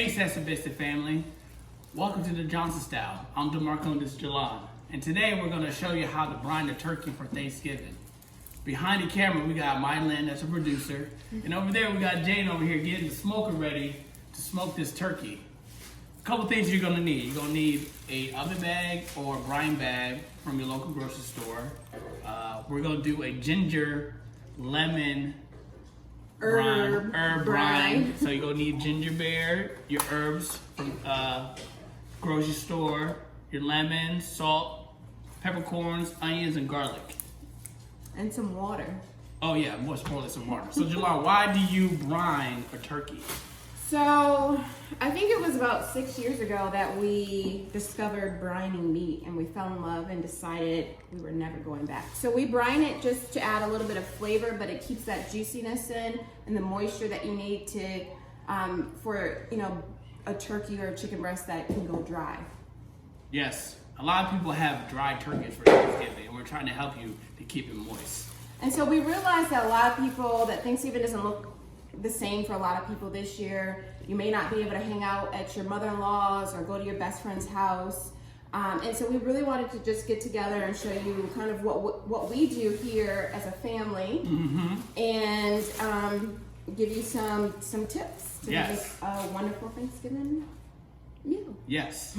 Hey, Sesame family. Welcome to the Johnson Style. I'm DeMarco and this is Jalon. And today we're going to show you how to brine a turkey for Thanksgiving. Behind the camera, we got Mylin, that's a producer. And over there, we got Jane over here getting the smoker ready to smoke this turkey. A couple things you're going to need. You're going to need a oven bag or a brine bag from your local grocery store. We're going to do a ginger, lemon, herb brine. So you're gonna need ginger beer, your herbs from grocery store, your lemon, salt, peppercorns, onions, and garlic. And some water. Oh yeah, more importantly, some water. So Jalon, why do you brine a turkey? So I think it was about 6 years ago that we discovered brining meat and we fell in love and decided we were never going back. So we brine it just to add a little bit of flavor, but it keeps that juiciness in and the moisture that you need to for a turkey or a chicken breast that can go dry. Yes, a lot of people have dry turkeys for Thanksgiving, and we're trying to help you to keep it moist. And so we realized that a lot of people, that Thanksgiving doesn't look the same for a lot of people this year. You may not be able to hang out at your mother-in-law's or go to your best friend's house. And so we really wanted to just get together and show you kind of what we do here as a family, and give you some tips to make a wonderful Thanksgiving meal. Yes.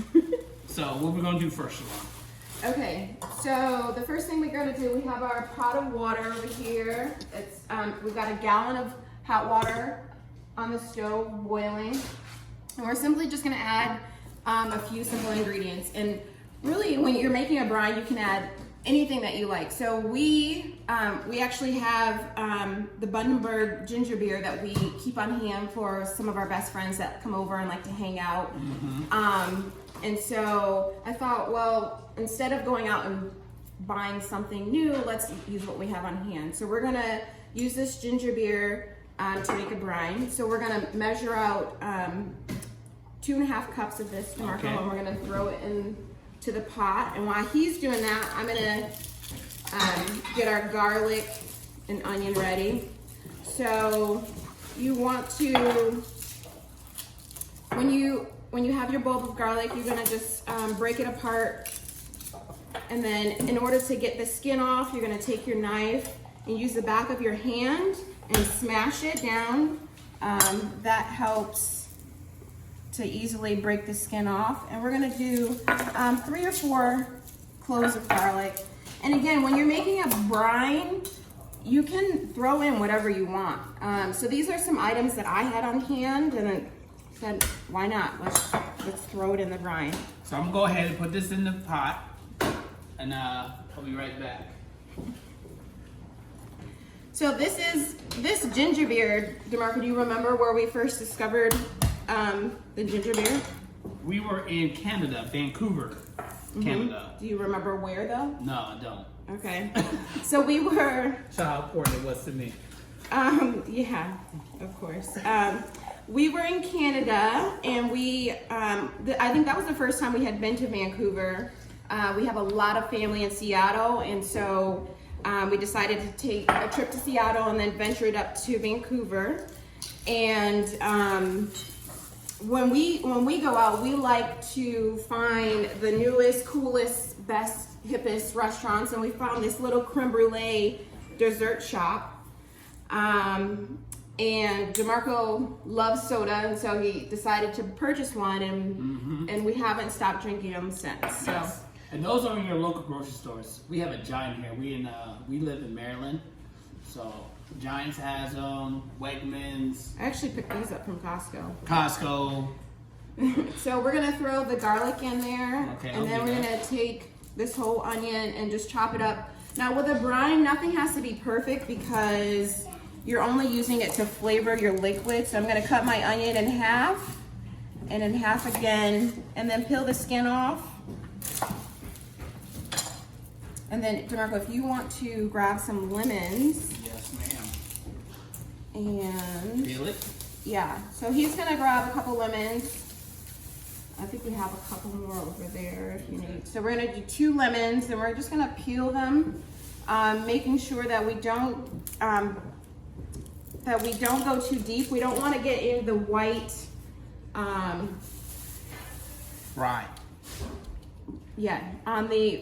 So what we're gonna do first, Jalon? Okay, so the first thing we're gonna do, we have our pot of water over here. It's we've got a gallon of hot water on the stove boiling, and we're simply just going to add a few simple ingredients. And really, when you're making a brine, you can add anything that you like. So we actually have the Bundaberg ginger beer that we keep on hand for some of our best friends that come over and like to hang out. And so I thought, well, instead of going out and buying something new, let's use what we have on hand. So we're gonna use this ginger beer to make a brine. So we're gonna measure out 2.5 cups of this, DeMarco, and we're gonna throw it into the pot. And while he's doing that, I'm gonna get our garlic and onion ready. So you want to, when you have your bulb of garlic, you're gonna just break it apart. And then in order to get the skin off, you're gonna take your knife and use the back of your hand and smash it down. That helps to easily break the skin off. And we're gonna do 3 or 4 cloves of garlic. And again, when you're making a brine, you can throw in whatever you want. So these are some items that I had on hand, and I said, why not? Let's throw it in the brine. So I'm gonna go ahead and put this in the pot, and I'll be right back. So this ginger beer, DeMarco, do you remember where we first discovered the ginger beer? We were in Canada, Vancouver, Canada. Do you remember where though? No, I don't. Okay. So we were... So how important it was to me. Yeah, of course. We were in Canada, and I think that was the first time we had been to Vancouver. We have a lot of family in Seattle, and so we decided to take a trip to Seattle and then venture it up to Vancouver. And when we go out, we like to find the newest, coolest, best, hippest restaurants. And we found this little creme brulee dessert shop. And DeMarco loves soda, and so he decided to purchase one, and we haven't stopped drinking them since. So. Yes. And those are in your local grocery stores. We have a Giant here. We live in Maryland, so Giants has them. Wegmans. I actually picked these up from Costco. Costco. So we're gonna throw the garlic in there, and then we're gonna take this whole onion and just chop it up. Now with a brine, nothing has to be perfect because you're only using it to flavor your liquid. So I'm gonna cut my onion in half, and in half again, and then peel the skin off. And then, DeMarco, if you want to grab some lemons. Yes, ma'am. And... Peel it? Yeah, so he's gonna grab a couple lemons. I think we have a couple more over there if you need. So we're gonna do 2 lemons, and we're just gonna peel them, making sure that we don't go too deep. We don't want to get into the white Right. Yeah,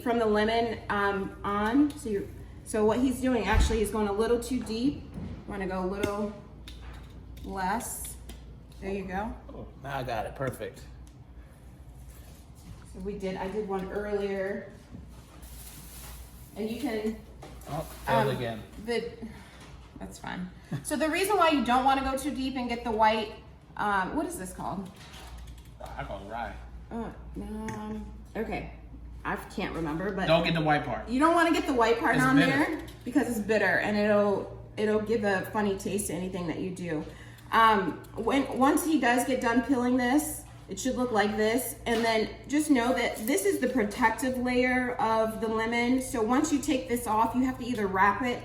from the lemon on. So what he's doing actually, he's going a little too deep. You want to go a little less. There you go. Oh, now I got it. Perfect. So I did one earlier, and you can. Oh, failed again. That's fine. So the reason why you don't want to go too deep and get the white, what is this called? I call it rye. Okay, I can't remember, but Don't get the white part. you don't want to get the white part It's on bitter. there because it's bitter and it'll give a funny taste to anything that you do. Once he does get done peeling this, it should look like this, and then just know that this is the protective layer of the lemon. So once you take this off, you have to either wrap it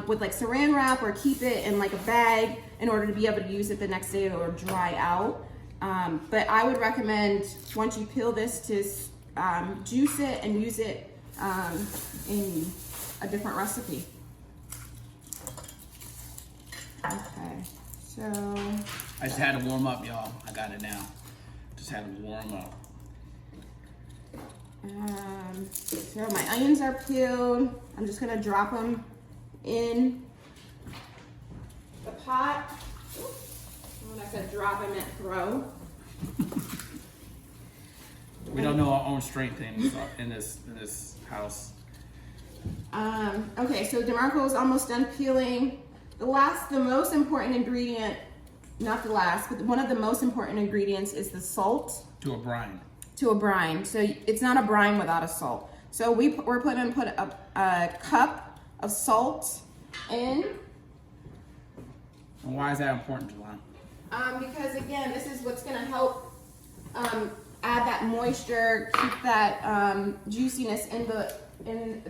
with like saran wrap or keep it in like a bag in order to be able to use it the next day or dry out. But I would recommend once you peel this to juice it and use it in a different recipe. Okay, so I just had to warm up, y'all. I got it now. Just had to warm up. so my onions are peeled. I'm just gonna drop them in the pot. I'm not gonna drop them and throw. We don't know our own strength in this house. Okay, so DeMarco is almost done peeling. The most important ingredient, not the last, but one of the most important ingredients is the salt. To a brine. To a brine. So it's not a brine without a salt. So we're put a cup of salt in. And why is that important, Jelon? Because again, this is what's gonna help add that moisture, keep that juiciness in the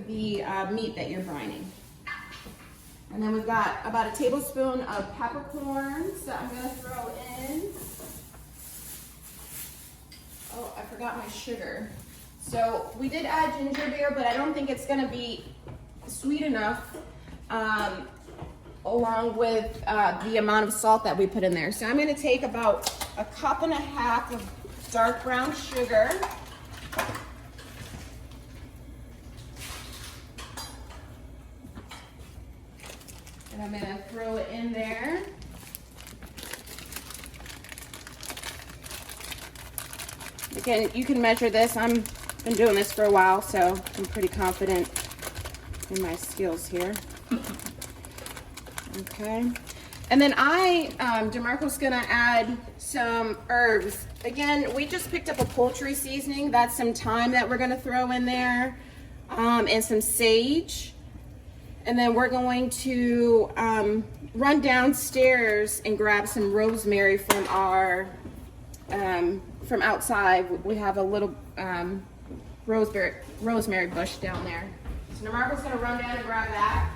meat that you're brining. And then we've got about a tablespoon of peppercorns that I'm gonna throw in. Oh, I forgot my sugar. So we did add ginger beer, but I don't think it's gonna be sweet enough along with the amount of salt that we put in there. So I'm gonna take about a cup and a half of dark brown sugar. And I'm gonna throw it in there. Again, you can measure this. I've been doing this for a while, so I'm pretty confident in my skills here. Okay. And then DeMarco's gonna add some herbs. Again, we just picked up a poultry seasoning. That's some thyme that we're gonna throw in there, and some sage. And then we're going to run downstairs and grab some rosemary from our, from outside. We have a little rosemary bush down there. So DeMarco's gonna run down and grab that.